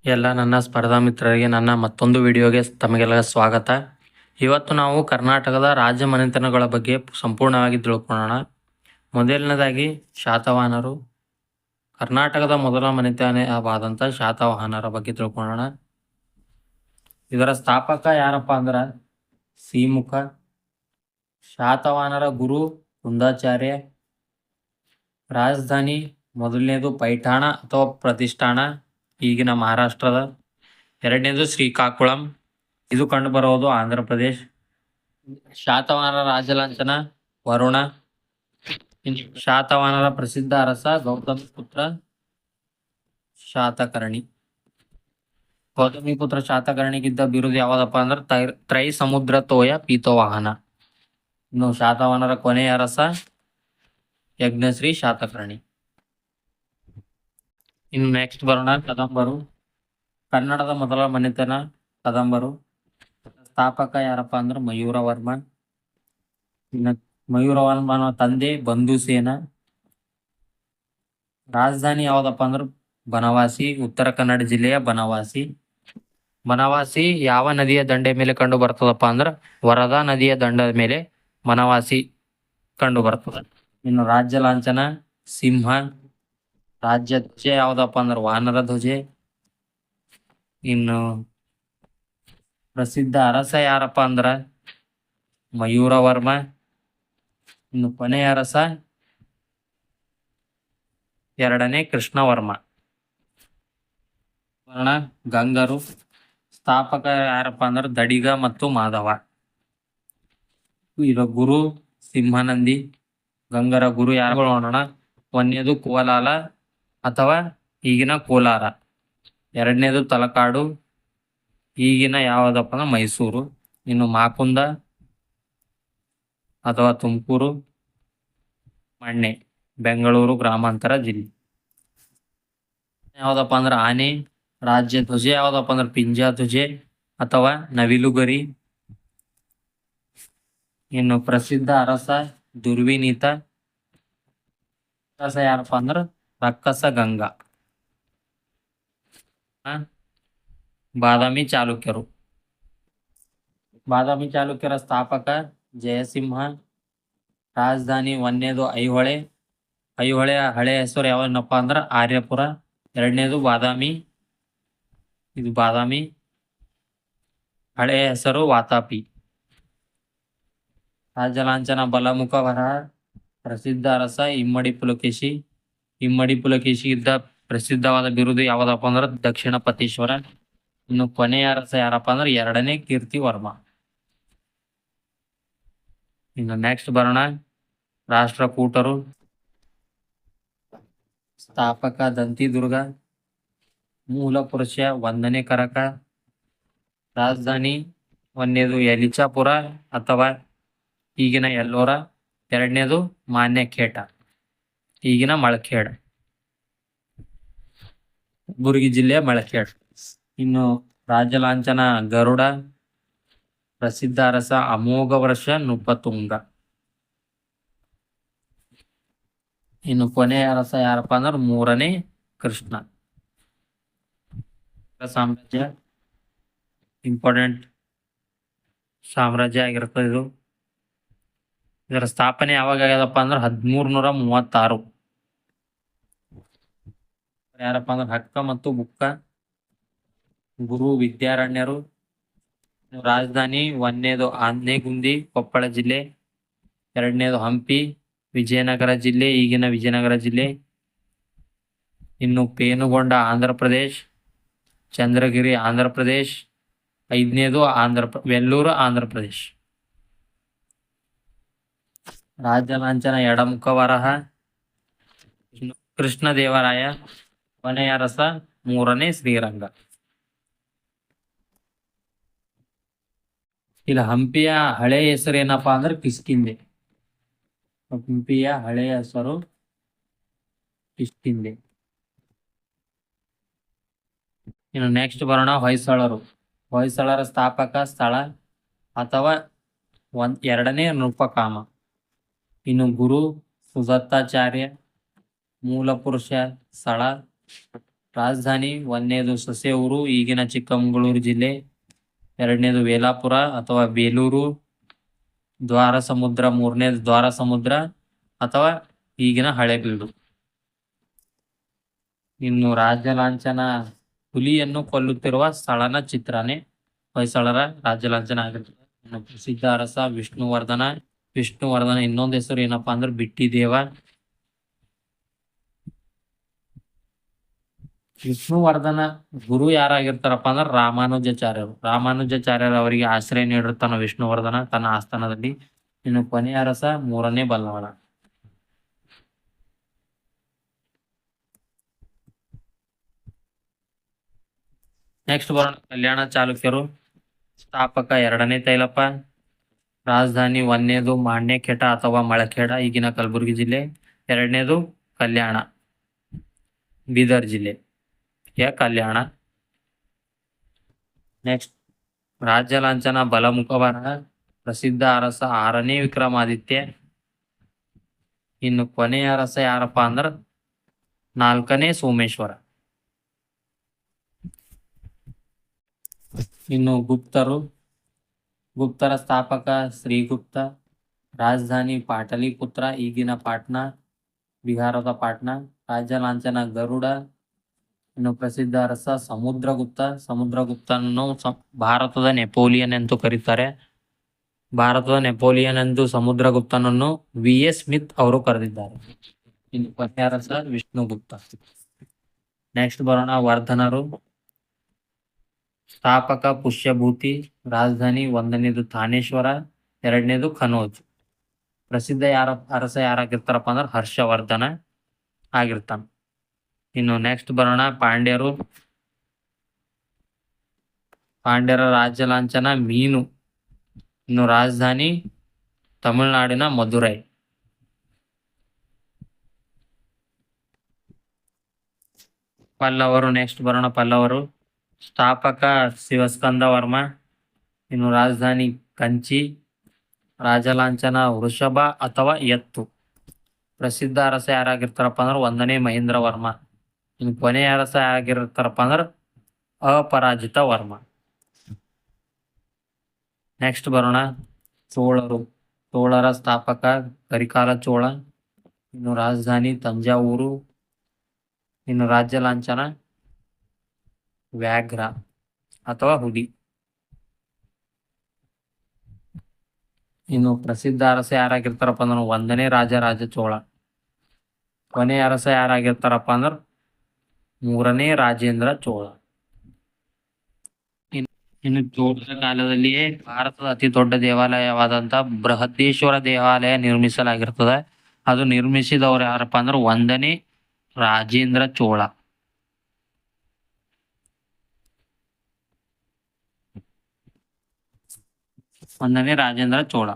ಎಲ್ಲ ನನ್ನ ಸ್ಪರ್ಧಾ ಮಿತ್ರರಿಗೆ ನನ್ನ ಮತ್ತೊಂದು ವಿಡಿಯೋಗೆ ತಮಗೆಲ್ಲ ಸ್ವಾಗತ. ಇವತ್ತು ನಾವು ಕರ್ನಾಟಕದ ರಾಜ್ಯ ಮನೆತನಗಳ ಬಗ್ಗೆ ಸಂಪೂರ್ಣವಾಗಿ ತಿಳ್ಕೊಳ್ಳೋಣ. ಮೊದಲನೇದಾಗಿ ಶಾತವಾಹನರು. ಕರ್ನಾಟಕದ ಮೊದಲ ಮನೆತನವಾದಂಥ ಶಾತವಾಹನರ ಬಗ್ಗೆ ತಿಳ್ಕೊಳ್ಳೋಣ. ಇದರ ಸ್ಥಾಪಕ ಯಾರಪ್ಪ ಅಂದ್ರೆ ಸಿಮುಖ. ಶಾತವಾಹನರ ಗುರು ಕುಂದಾಚಾರ್ಯ. ರಾಜಧಾನಿ ಮೊದಲನೇದು ಪೈಠಾಣ ಅಥವಾ ಪ್ರತಿಷ್ಠಾನ, ಈಗಿನ ಮಹಾರಾಷ್ಟ್ರದ. ಎರಡನೇದು ಶ್ರೀಕಾಕುಳಂ, ಇದು ಕಂಡು ಬರೋದು ಆಂಧ್ರ ಪ್ರದೇಶ್. ಶಾತವಾಹನರ ರಾಜಲಾಂಛನ ವರುಣ. ಶಾತವಾಹನರ ಪ್ರಸಿದ್ಧ ಅರಸ ಗೌತಮಿಪುತ್ರ ಶಾತಕರ್ಣಿ. ಗೌತಮಿಪುತ್ರ ಶಾತಕರ್ಣಿಗಿದ್ದ ಬಿರುದು ಯಾವ್ದಪ್ಪ ಅಂದ್ರೆ ತ್ರೈ ಸಮುದ್ರ ತೋಯ ಪೀತವಾಹನ. ಇನ್ನು ಶಾತವಾಹನರ ಕೊನೆಯ ಅರಸ ಯಜ್ಞಶ್ರೀ ಶಾತಕರ್ಣಿ. ಇನ್ನು ನೆಕ್ಸ್ಟ್ ಬರೋಣ ಕದಂಬರು. ಕನ್ನಡದ ಮೊದಲ ಮನೆತನ ಕದಂಬರು. ಸ್ಥಾಪಕ ಯಾರಪ್ಪ ಅಂದ್ರೆ ಮಯೂರವರ್ಮ. ಇನ್ನು ಮಯೂರವರ್ಮನ ತಂದೆ ಬಂಧುಸೇನ. ರಾಜಧಾನಿ ಯಾವ್ದಪ್ಪ ಅಂದ್ರೆ ಬನವಾಸಿ, ಉತ್ತರ ಕನ್ನಡ ಜಿಲ್ಲೆಯ ಬನವಾಸಿ. ಬನವಾಸಿ ಯಾವ ನದಿಯ ದಂಡೆ ಮೇಲೆ ಕಂಡು ಬರ್ತದಪ್ಪ ಅಂದ್ರೆ ವರದಾ ನದಿಯ ದಂಡದ ಮೇಲೆ ಬನವಾಸಿ ಕಂಡು ಬರ್ತದೆ. ಇನ್ನು ರಾಜ್ಯ ಲಾಂಛನ ಸಿಂಹ. ರಾಜ್ಯ ಧ್ವಜ ಯಾವ್ದಪ್ಪ ಅಂದ್ರೆ ವಾನರ ಧ್ವಜೆ. ಇನ್ನು ಪ್ರಸಿದ್ಧ ಅರಸ ಯಾರಪ್ಪ ಅಂದ್ರ ಮಯೂರವರ್ಮ. ಇನ್ನು ಕೊನೆಯ ಅರಸ ಎರಡನೇ ಕೃಷ್ಣವರ್ಮ. ಗಂಗರು. ಸ್ಥಾಪಕ ಯಾರಪ್ಪ ಅಂದ್ರೆ ದಡಿಗ ಮತ್ತು ಮಾಧವ. ಇದು ಗುರು ಸಿಂಹನಂದಿ. ಗಂಗರ ಗುರು ಯಾರು ನೋಡೋಣ. ಒಂದನೇದು ಕೋಲಾಲ ಅಥವಾ ಈಗಿನ ಕೋಲಾರ. ಎರಡನೇದು ತಲಕಾಡು, ಈಗಿನ ಯಾವ್ದಪ್ಪ ಅಂದ್ರೆ ಮೈಸೂರು. ಇನ್ನು ಮಾಕುಂದ ಅಥವಾ ತುಮಕೂರು. ಮಣ್ಣೆ ಬೆಂಗಳೂರು ಗ್ರಾಮಾಂತರ ಜಿಲ್ಲೆ. ಯಾವ್ದಪ್ಪ ಅಂದ್ರೆ ಆನೆ. ರಾಜ್ಯ ಧ್ವಜ ಯಾವ್ದಪ್ಪ ಅಂದ್ರೆ ಪಿಂಜ ಧ್ವಜೆ ಅಥವಾ ನವಿಲುಗರಿ. ಇನ್ನು ಪ್ರಸಿದ್ಧ ಅರಸ ದುರ್ವಿನೀತ. ಅರಸ ಯಾರಪ್ಪ ಅಂದ್ರ ರಕ್ಕಸ ಗಂಗಾ. ಬಾದಾಮಿ ಚಾಲುಕ್ಯರು. ಬಾದಾಮಿ ಚಾಲುಕ್ಯರ ಸ್ಥಾಪಕ ಜಯಸಿಂಹ. ರಾಜಧಾನಿ ಒಂದನೇದು ಐಹೊಳೆ. ಐಹೊಳೆಯ ಹಳೆ ಹೆಸರು ಯಾವನಪ್ಪ ಅಂದ್ರ ಆರ್ಯಪುರ. ಎರಡನೇದು ಬಾದಾಮಿ, ಇದು ಬಾದಾಮಿ. ಹಳೆಯ ಹೆಸರು ವಾತಾಪಿ. ರಾಜಲಾಂಛನ ಬಲಮುಖ ವರಹ. ಪ್ರಸಿದ್ಧ ಅರಸ ಇಮ್ಮಡಿ ಪುಲಕೇಶಿ. ಇಮ್ಮಡಿ ಪುಲಕೇಶಿ ಇದ್ದ ಪ್ರಸಿದ್ಧವಾದ ಬಿರುದು ಯಾವ್ದಪ್ಪ ಅಂದ್ರೆ ದಕ್ಷಿಣ ಪತೀಶ್ವರ. ಇನ್ನು ಕೊನೆಯ ಅರಸ ಯಾರಪ್ಪ ಅಂದ್ರೆ ಎರಡನೇ ಕೀರ್ತಿವರ್ಮ. ಇನ್ನು ನೆಕ್ಸ್ಟ್ ಬರೋಣ ರಾಷ್ಟ್ರಕೂಟರು. ಸ್ಥಾಪಕ ದಂತಿದುರ್ಗ. ಮೂಲ ಪುರುಷ ಒಂದನೇ ಕರಕ. ರಾಜಧಾನಿ ಒಂದನೇದು ಯಲಿಚಾಪುರ ಅಥವಾ ಈಗಿನ ಎಲ್ಲೋರ. ಎರಡನೇದು ಮಾನ್ಯಖೇಟ, ಈಗಿನ ಮಳಖೇಡ್, ಕಲಬುರಗಿ ಜಿಲ್ಲೆಯ ಮಳಖೇಡ್. ಇನ್ನು ರಾಜ್ಯ ಲಾಂಛನ ಗರುಡ. ಪ್ರಸಿದ್ಧ ಅರಸ ಅಮೋಘ ವರ್ಷ ನೃಪತುಂಗ. ಇನ್ನು ಕೊನೆಯ ಅರಸ ಯಾರಪ್ಪ ಅಂದ್ರೆ ಮೂರನೇ ಕೃಷ್ಣ. ಸಾಮ್ರಾಜ್ಯ ಇಂಪಾರ್ಟೆಂಟ್ ಸಾಮ್ರಾಜ್ಯ ಆಗಿರ್ತದೆ ಇದು. ಇದರ ಸ್ಥಾಪನೆ ಯಾವಾಗ ಆಗ್ಯದಪ್ಪ ಅಂದ್ರೆ 1336. ಯಾರಪ್ಪ ಅಂದ್ರೆ ಹಕ್ಕ ಮತ್ತು ಬುಕ್ಕ. ಗುರು ವಿದ್ಯಾರಣ್ಯರು. ರಾಜಧಾನಿ ಒಂದನೇದು ಆನೆಗುಂದಿ ಕೊಪ್ಪಳ ಜಿಲ್ಲೆ. ಎರಡನೇದು ಹಂಪಿ ವಿಜಯನಗರ ಜಿಲ್ಲೆ, ಈಗಿನ ವಿಜಯನಗರ ಜಿಲ್ಲೆ. ಇನ್ನು ಪೇನುಗೊಂಡ ಆಂಧ್ರ ಪ್ರದೇಶ್. ಚಂದ್ರಗಿರಿ ಆಂಧ್ರ ಪ್ರದೇಶ್. ಐದನೇದು ವೆಲ್ಲೂರು ಆಂಧ್ರ ಪ್ರದೇಶ್. ರಾಜ್ಯ ಲಾಂಛನ ಎಡಮುಖ ವರಹ. ಕೃಷ್ಣದೇವರಾಯ. ಕೊನೆಯ ಅರಸ ಮೂರನೇ ಶ್ರೀರಂಗ. ಇಲ್ಲ, ಹಂಪಿಯ ಹಳೆಯ ಹೆಸರು ಏನಪ್ಪಾ ಅಂದ್ರೆ ಕಿಷ್ಕಿಂದೆ. ಹಂಪಿಯ ಹಳೆಯ ಹೆಸರು ಕಿಷ್ಕಿಂದೆ. ಇನ್ನು ನೆಕ್ಸ್ಟ್ ಬರೋಣ ಹೊಯ್ಸಳರು. ಹೊಯ್ಸಳರ ಸ್ಥಾಪಕ ಸ್ಥಳ ಅಥವಾ ಎರಡನೇ ನೃಪಕಾಮ. ಇನ್ನು ಗುರು ಸುದತ್ತಾಚಾರ್ಯ. ಮೂಲ ಪುರುಷ ಸ್ಥಳ ರಾಜಧಾನಿ ಒಂದನೇದು ಸೊಸೆಯೂರು ಈಗಿನ ಚಿಕ್ಕಮಗಳೂರು ಜಿಲ್ಲೆ, ಎರಡನೇದು ವೇಲಾಪುರ ಅಥವಾ ಬೇಲೂರು, ದ್ವಾರ ಸಮುದ್ರ ಮೂರನೇದು ದ್ವಾರ ಸಮುದ್ರ ಅಥವಾ ಈಗಿನ ಹಳೆಬೀಡು. ಇನ್ನು ರಾಜ್ಯ ಲಾಂಛನ ಹುಲಿಯನ್ನು ಕೊಲ್ಲುತ್ತಿರುವ ಸ್ಥಳನ ಚಿತ್ರನೇ ಹೊಯ್ಸಳರ ರಾಜ್ಯ ಲಾಂಛನ ಆಗಿರ್ತದೆ. ಇನ್ನು ಪ್ರಸಿದ್ಧ ಅರಸ ವಿಷ್ಣುವರ್ಧನ. ವಿಷ್ಣುವರ್ಧನ ಇನ್ನೊಂದು ಹೆಸರು ಏನಪ್ಪಾ ಅಂದ್ರೆ ಬಿಟ್ಟಿದೇವ. ವಿಷ್ಣುವರ್ಧನ ಗುರು ಯಾರಾಗಿರ್ತಾರಪ್ಪ ಅಂದ್ರೆ ರಾಮಾನುಜಾಚಾರ್ಯರು. ರಾಮಾನುಜಾಚಾರ್ಯರು ಅವರಿಗೆ ಆಶ್ರಯ ನೀಡಿರ್ತಾನ ವಿಷ್ಣುವರ್ಧನ ತನ್ನ ಆಸ್ಥಾನದಲ್ಲಿ. ಇನ್ನು ಕೊನೆಯ ಅರಸ ಮೂರನೇ ಬಲ್ಲವನ. ನೆಕ್ಸ್ಟ್ ಬರೋಣ ಕಲ್ಯಾಣ ಚಾಲುಕ್ಯರು. ಸ್ಥಾಪಕ ಎರಡನೇ ತೈಲಪ್ಪ. ರಾಜಧಾನಿ ಒಂದನೇದು ಮಾಣ್ಯಖೇಟ ಅಥವಾ ಮಳಖೇಡ ಈಗಿನ ಕಲಬುರಗಿ ಜಿಲ್ಲೆ, ಎರಡನೇದು ಕಲ್ಯಾಣ ಬೀದರ್ ಜಿಲ್ಲೆ ಕಲ್ಯಾಣ. ನೆಕ್ಸ್ಟ್ ರಾಜ್ಯ ಲಾಂಛನ ಬಲಮುಖವರ. ಪ್ರಸಿದ್ಧ ಅರಸ ಆರನೇ ವಿಕ್ರಮಾದಿತ್ಯ. ಇನ್ನು ಕೊನೆಯ ಅರಸ ಯಾರಪ್ಪ ಅಂದ್ರ ನಾಲ್ಕನೇ ಸೋಮೇಶ್ವರ. ಇನ್ನು ಗುಪ್ತರು. ಗುಪ್ತರ ಸ್ಥಾಪಕ ಶ್ರೀಗುಪ್ತ. ರಾಜಧಾನಿ ಪಾಟಲಿಪುತ್ರ ಈಗಿನ ಪಾಟ್ನಾ ಬಿಹಾರದ ಪಾಟ್ನಾ. ರಾಜ್ಯ ಲಾಂಛನ ಗರುಡ. ಇನ್ನು ಪ್ರಸಿದ್ಧ ಅರಸ ಸಮುದ್ರಗುಪ್ತ. ಸಮುದ್ರಗುಪ್ತನನ್ನು ಭಾರತದ ನೆಪೋಲಿಯನ್ ಎಂದು ಕರೀತಾರೆ. ಭಾರತದ ನೆಪೋಲಿಯನ್ ಎಂದು ಸಮುದ್ರಗುಪ್ತನನ್ನು ವಿ.ಎಸ್. ಸ್ಮಿತ್ ಅವರು ಕರೆದಿದ್ದಾರೆ. ಇನ್ನು ಕೊನೆಯ ಅರಸ ವಿಷ್ಣುಗುಪ್ತ. ನೆಕ್ಸ್ಟ್ ಬರೋಣ ವರ್ಧನರು. ಸ್ಥಾಪಕ ಪುಷ್ಯಭೂತಿ. ರಾಜಧಾನಿ ಒಂದನೇದು ಥಾನೇಶ್ವರ, ಎರಡನೇದು ಕನೋಜ್. ಪ್ರಸಿದ್ಧ ಅರಸ ಯಾರಾಗಿರ್ತಾರಪ್ಪ ಅಂದ್ರೆ ಹರ್ಷವರ್ಧನ ಆಗಿರ್ತಾನ. ಇನ್ನು ನೆಕ್ಸ್ಟ್ ಬರೋಣ ಪಾಂಡ್ಯರು. ಪಾಂಡ್ಯರ ರಾಜ್ಯ ಲಾಂಛನ ಮೀನು. ಇನ್ನು ರಾಜಧಾನಿ ತಮಿಳುನಾಡಿನ ಮಧುರೈ. ಪಲ್ಲವರು. ನೆಕ್ಸ್ಟ್ ಬರೋಣ ಪಲ್ಲವರು. ಸ್ಥಾಪಕ ಶಿವಸ್ಕಂದ ವರ್ಮ. ಇನ್ನು ರಾಜಧಾನಿ ಕಂಚಿ. ರಾಜ ಲಾಂಛನ ವೃಷಭ ಅಥವಾ ಎತ್ತು. ಪ್ರಸಿದ್ಧ ಅರಸ ಯಾರಾಗಿರ್ತಾರಪ್ಪ ಅಂದ್ರೆ ಒಂದನೇ ಮಹೇಂದ್ರ ವರ್ಮ. ಇನ್ನು ಕೊನೆಯ ಅರಸ ಯಾರಾಗಿರ್ತಾರಪ್ಪ ಅಂದ್ರೆ ಅಪರಾಜಿತ ವರ್ಮ. ನೆಕ್ಸ್ಟ್ ಬರೋಣ ಚೋಳರು. ಚೋಳರ ಸ್ಥಾಪಕ ಕರಿಕಾಲ ಚೋಳ. ಇನ್ನು ರಾಜಧಾನಿ ತಂಜಾವೂರು. ಇನ್ನು ರಾಜ್ಯ ಲಾಂಛನ ವ್ಯಾಘ್ರ ಅಥವಾ ಹುಲಿ. ಇನ್ನು ಪ್ರಸಿದ್ಧ ಅರಸ ಯಾರಾಗಿರ್ತಾರಪ್ಪ ಅಂದ್ರೆ ಒಂದನೇ ರಾಜರಾಜ ಚೋಳ. ಕೊನೆಯ ಅರಸ ಯಾರಾಗಿರ್ತಾರಪ್ಪ ಅಂದ್ರೆ ಮೂರನೇ ರಾಜೇಂದ್ರ ಚೋಳ. ಇನ್ನು ಚೋಳರ ಕಾಲದಲ್ಲಿಯೇ ಭಾರತದ ಅತಿ ದೊಡ್ಡ ದೇವಾಲಯವಾದಂತ ಬೃಹದೇಶ್ವರ ದೇವಾಲಯ ನಿರ್ಮಿಸಲಾಗಿರ್ತದೆ. ಅದು ನಿರ್ಮಿಸಿದವರು ಯಾರಪ್ಪ ಅಂದ್ರೆ ಒಂದನೇ ರಾಜೇಂದ್ರ ಚೋಳ. ಒಂದನೇ ರಾಜೇಂದ್ರ ಚೋಳ.